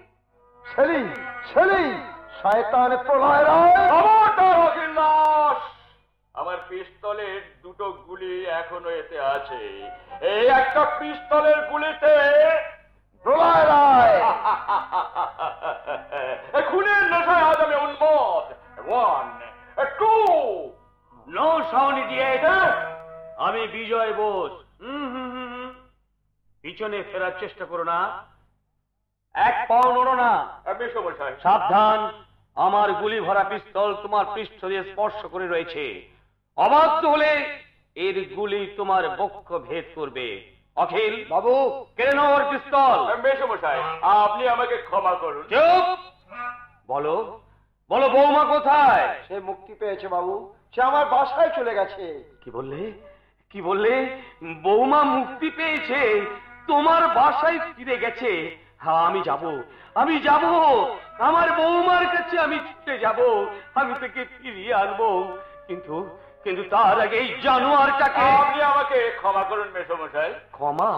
ছেলে ছেলে শয়তান প্রলয় রায়, খবরদার অখিল দাস, আমার পিস্তলের দুটো গুলি এখনো এতে আছে। এই একটা পিস্তলের গুলিতে প্রলয় রায় খুনের নেশায় আজ আমি উন্মত্ত। 1 2 নো সাউন্ড ইডিয়েট। আমি বিজয় বোস। পিছনে ফেরার চেষ্টা করো না, এক পাও নড়ো না। মেসমশাই, সাবধান, আমার গুলি ভরা পিস্তল তোমার পৃষ্ঠ দিয়ে স্পর্শ করে রয়েছে। অবাধ্য হলে এর গুলি তোমার বক্ষ ভেদ করবে। অখিল বাবু, কেড়ে নাও ওর পিস্তল। মেসমশাই, আপনি আমাকে ক্ষমা করুন। চুপ! বলো বলো, বৌমা কোথায়? সে মুক্তি পেয়েছে বাবু, সে আমার বাসায় চলে গেছে। কি বললে? কি বললে? বৌমা মুক্তি পেয়েছে, তোমার বাসায় ফিরে গেছে? হ্যাঁ, আমি যাব, আমি যাব, আমার বৌমার কাছে আমি ছুটে যাব, আমি তাকে ফিরিয়ে আনবো। কিন্তু কিন্তু তার আগে এই জানোয়ারটাকে। আপনি আমাকে ক্ষমা করুন মেসমশাই। ক্ষমা?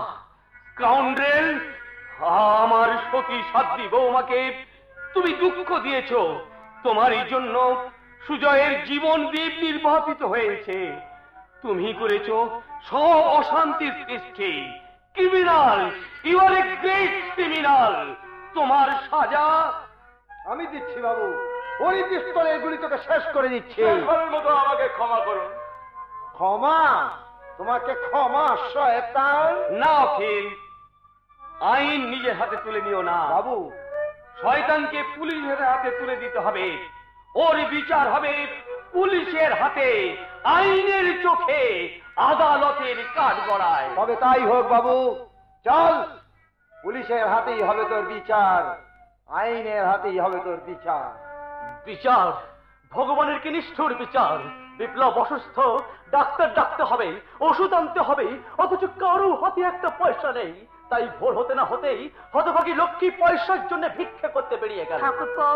স্কাউন্ড্রেল! আমার সতী সাধ্বী বৌমাকে তুমি দুঃখ দিয়েছ, তোমার এই জন্য সুজয়ের জীবন দ্বীপ নির্বাপিত হয়েছে। তুমি করেছ সব অশান্তির সৃষ্টি। Criminal, you are a great criminal. তোমার সাজা আমি দিচ্ছি বাবু, ওই পিস্তলের গুলি তোকে শেষ করে দিচ্ছি। শেষবারের মতো আমাকে ক্ষমা করুন। ক্ষমা? তোমাকে ক্ষমা? শয়তান! না অখিল, আইন নিজের হাতে তুলে নিও না বাবু, শয়তানকে পুলিশের হাতে তুলে দিতে হবে। ওর বিচার হবে পুলিশের হাতে, আইনের চোখে, আদালতের কাঠগড়ায়। তবে তাই হোক বাবু, চল, পুলিশের হাতেই হবে তোর বিচার, আইনের হাতেই হবে তোর বিচার। বিচার? ভগবানের কি নিষ্ঠুর বিচার! বিপ্লব অসুস্থ, ডাক্তার ডাকতে হবে, ওষুধ আনতে হবে, অথচ কারো হাতে একটা পয়সা নেই। তাই ভোর হতে না হতেই হতভাগী লক্ষ্মী পয়সার জন্য ভিক্ষা করতে বেরিয়ে গেল। ঠাকুরপো,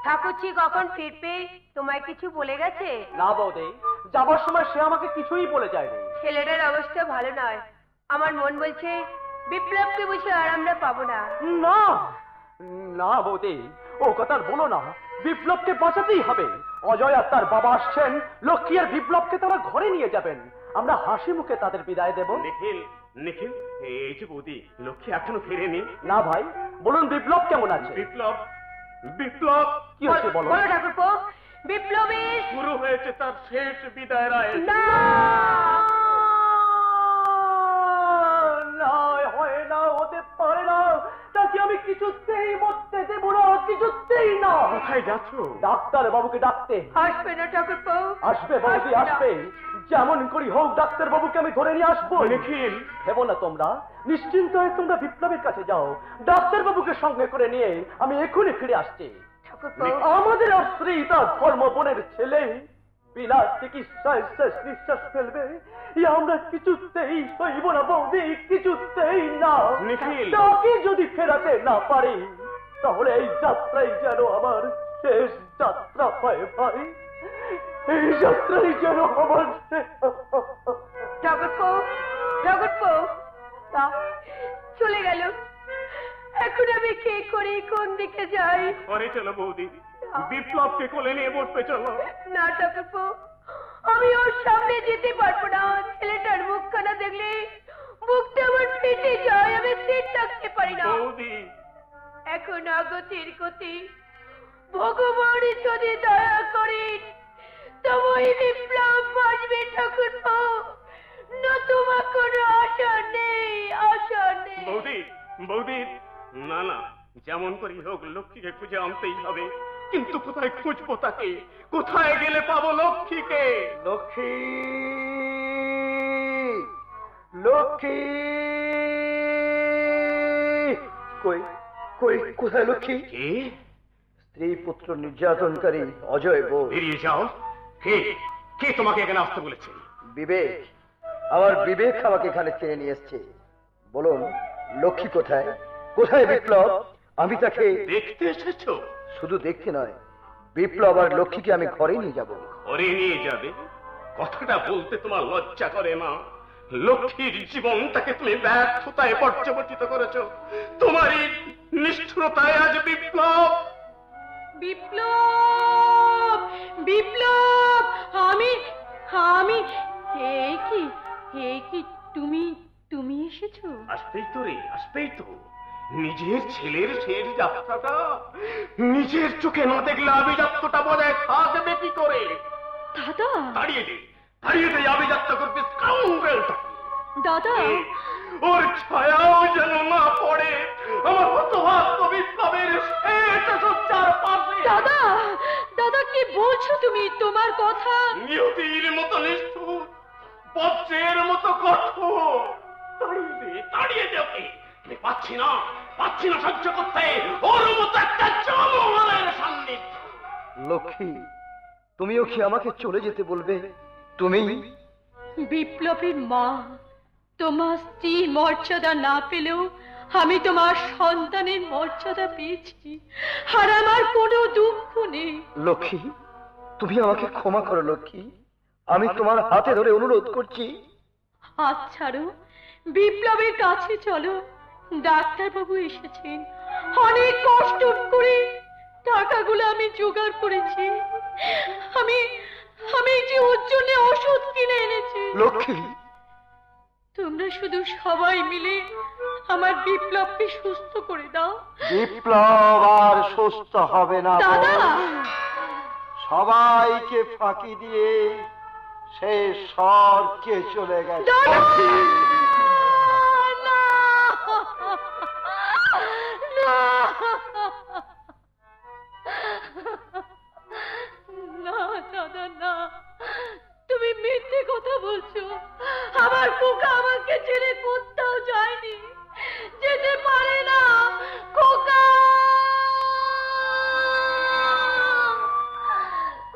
ঠাকুরজি কখন ফিরবে? তোমায় কিছু বলে গেছে? না বৌদি, যাবার সময় সে আমাকে কিছুই বলে যায়নি। ছেলেটার অবস্থা ভালো নয়, আমার মন বলছে বিপ্লবকে বুঝে আর আমরা পাবো না। না না বৌদি, ও কথা আর বলো না, বিপ্লবকে বাঁচাতেই হবে। অজয় আর তার বাবা আসছেন, লক্ষ্মী আর বিপ্লবকে তারা ঘরে নিয়ে যাবেন। আমরা হাসি মুখে তাদের বিদায় দেব। নিখিল, নিখিল, এই যে বৌদি, লক্ষ্মী এখনো ফেরেনি। না ভাই, বলুন বিপ্লব কেমন আছে? বিপ্লব, বিপ্লব কি হচ্ছে বলো? বলো ঠাকুরপো, বিপ্লবের শুরু হয়েছে তার শেষ বিদায়ের আয়োজন। না, হয় না, হতে পারে না, তাকে আমি কিছুতেই মরতে দেব না, কিছুতেই না। কোথায় যাচ্ছ? ডাক্তার বাবুকে ডাকতে। আসবে না ঠাকুরপো? আসবে বৌদি, আসবে। যেমন করি হোক ডাক্তার বাবুকে আমি ধরে নিয়ে আসবো। নিখিল, ভেবো না তোমরা, নিশ্চিন্ত হয়ে তোমরা বিপ্লবের কাছে যাও, ডাক্তার বাবুকে সঙ্গে করে নিয়ে আমি এখনই ফিরে আসছি। ঠাকুরপো, আমাদের স্ত্রী তার ধর্ম বোনের ছেলে বিনা চিকিৎসায় শেষ নিঃশ্বাস ফেলবে, আমরা কিছুতেই সইব না বৌদি, কিছুতেই না। নিখিল, তাকে যদি ফেরাতে না পারি, তাহলে এই যাত্রাই যেন আমার শেষ যাত্রা হয় ভাই, এই যাত্রাই যেন আমার ঠাকুরপো, ঠাকুরপো, তা চলে গেল। এখন আমি কি করি, কোন দিকে যাই? ঘরে চলো বৌদি, বিপ্লবকে কোলে নিয়ে বসতে চলো। না ঠাকুরপো, আমি ওর সামনে যেতে পারবো না। ছেলেটার মুখখানা দেখলে মুখটা আমার ফেটে যায়, আমি স্থির থাকতে পারি না। বৌদি, এখন আগতির গতি, ভগবান যদি দয়া করেন তবে ওই বিপ্লব বাঁচবে ঠাকুরপো, নতুবা কোনো আশা নেই, আশা নেই। বৌদি, বৌদি, না না, যেমন করি হোক লক্ষ্মীকে খুঁজে আনতেই হবে। কিন্তু কোথায় খুঁজবো তাকে? কোথায় গেলে পাবো লক্ষ্মীকে? লক্ষ্মী, লক্ষ্মী, কই কই কোথায় লক্ষ্মী? কে? স্ত্রী পুত্র নির্যাতনকারী অজয় বউ। বেরিয়ে যাও। কে? কে তোমাকে এখানে আসতে বলেছে? বিবেক, আমার বিবেক আমাকে এখানে টেনে নিয়ে এসছে। বলুন লক্ষ্মী কোথায়? কোথায় বিপ্লব? আমি তাকে দেখতে এসেছো? শুধু দেখতে নয়, বিপ্লব আর লক্ষ্মীকে আমি ঘরে নিয়ে যাব। ঘরে নিয়ে যাবে? কথাটা বলতে তোমার লজ্জা করে না? লক্ষ্মীর জীবনটাকে তুমি ব্যর্থতায় পর্যবসিত করেছো। তোমারই নিষ্ঠুরতায় আজ বিপ্লব বিপ্লব বিপ্লব আমি আমি হে কি তুমি তুমি এসেছো? আসবেই তো রে, আসবেই তো। নিজের ছেলের শেষ যাত্রাটা নিজের চোখে না দেখলে আভিজাত্যটা বজায় থাকবে কি করে? দাদা দাঁড়িয়ে দে আভিজাত্য করবে স্কাউন্ডেলটা। দাদা ওর ছায়াও যেন না পড়ে আমার হতভাগ্য বিপ্লবের শেষ সজ্জার পাশে। দাদা দাদা কি বলছো তুমি? তোমার কথা নিয়তির মতো নিষ্ঠুর, বজ্রের মতো কঠোর। দাঁড়িয়ে দে ওকে। আমি পাচ্ছি না সহ্য করতে ওর মতো একটা জমলের সান্নিধ্য। লক্ষ্মী, তুমিও কি আমাকে চলে যেতে বলবে? তুমি বিপ্লবের মা, তোমার স্ত্রীর মর্যাদা না পেলেও আমি তোমার সন্তানের মর্যাদা পেয়েছি, আর আমার কোনো দুঃখ নেই। লক্ষ্মী, তুমি আমাকে ক্ষমা করো লক্ষ্মী, আমি তোমার হাতে ধরে অনুরোধ করছি। হাত ছাড়ো, বিপ্লবের কাছে চলো। ডাক্তারবাবু এসেছেন, অনেক কষ্ট করে টাকাগুলো আমি জোগাড় করেছি। আমি যে ওর জন্য ওষুধ কিনে এনেছি। লক্ষ্মী, তোমরা শুধু সবাই মিলে আমার বিপ্লবকে সুস্থ করে দাও। বিপ্লব আর সুস্থ হবে না। দাদা সবাইকে ফাঁকি দিয়ে সে স্বর্গে চলে গেছে। না দাদা না, তুমি মিথ্যে কথা বলছো। আমার খোকা আমাকে ছেড়ে কোথাও যায়নি, যেতে পারে না। খোকা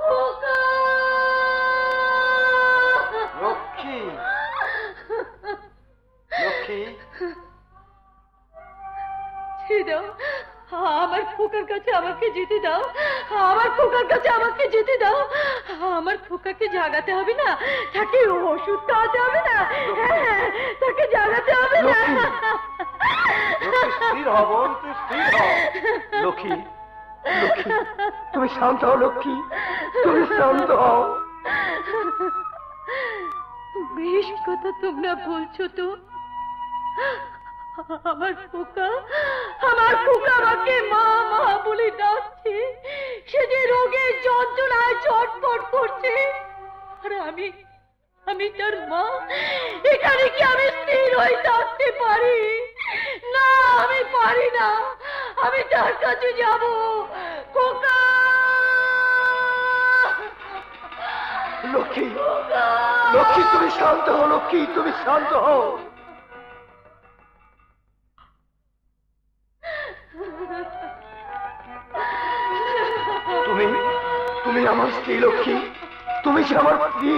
খোকা। লক্ষ্মী, লক্ষ্মী, ছেড়ে দাও, আমার খোকার কাছে আমাকে যেতে দাও। আমার খোকার কাছে আমাকে যেতে দাও। আমার খোকাকে জাগাতে হবে না, তাকে ওষুধ খাওয়াতে হবে না, তাকে জাগাতে হবে না। স্থির হব, তুই স্থির হ। লক্ষ্মী, লক্ষ্মী, তুমি শান্ত হও। লক্ষ্মী, তুমি শান্ত হও। বেশ কথা তোমরা বলছো তো। আমার খোকা আমাকে মা মা বলে ডাকছে। সে যে রোগের যন্ত্রণায় ছটফট করছে, আর আমি তার মা। এখানে কি আমি স্থির হয়ে থাকতে পারি? না, আমি পারি না। আমি তার কাছে যাব। খোকা। লক্ষ্মী, লক্ষ্মী, তুমি শান্ত হও। লক্ষ্মী, তুমি শান্ত হও। তুমি আমার স্ত্রী লক্ষ্মী, তুমি যে আমার স্ত্রী।